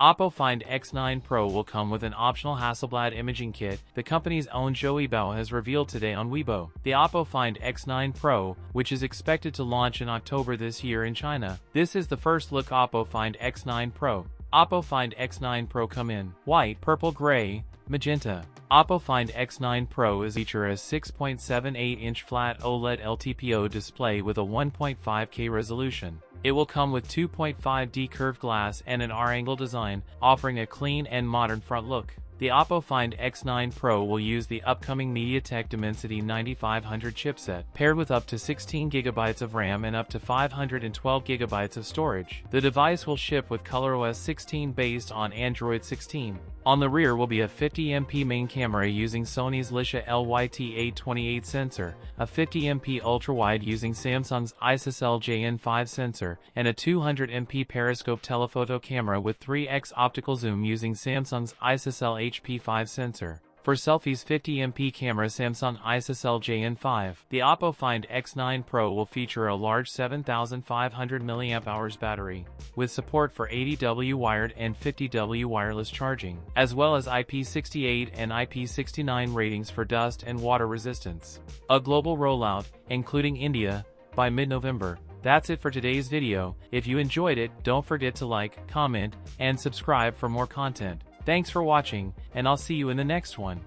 Oppo Find X9 Pro will come with an optional Hasselblad imaging kit, the company's own Zhou Yibao has revealed today on Weibo. The Oppo Find X9 Pro, which is expected to launch in October this year in China. This is the first look Oppo Find X9 Pro. Oppo Find X9 Pro come in white, purple, gray, magenta. Oppo Find X9 Pro is feature a 6.78-inch flat OLED LTPO display with a 1.5K resolution. It will come with 2.5D curved glass and an R-angle design, offering a clean and modern front look. The Oppo Find X9 Pro will use the upcoming MediaTek Dimensity 9500 chipset, paired with up to 16GB of RAM and up to 512GB of storage. The device will ship with ColorOS 16 based on Android 16. On the rear will be a 50MP main camera using Sony's Lisha LYT828 sensor, a 50MP ultrawide using Samsung's ISOCELL JN5 sensor, and a 200MP periscope telephoto camera with 3x optical zoom using Samsung's ISOCELL HP5 sensor. For selfies, 50MP camera Samsung ISOCELL JN5. The Oppo Find X9 Pro will feature a large 7500 mAh battery, with support for 80W wired and 50W wireless charging, as well as IP68 and IP69 ratings for dust and water resistance. A global rollout, including India, by mid-November. That's it for today's video. If you enjoyed it, don't forget to like, comment, and subscribe for more content. Thanks for watching, and I'll see you in the next one.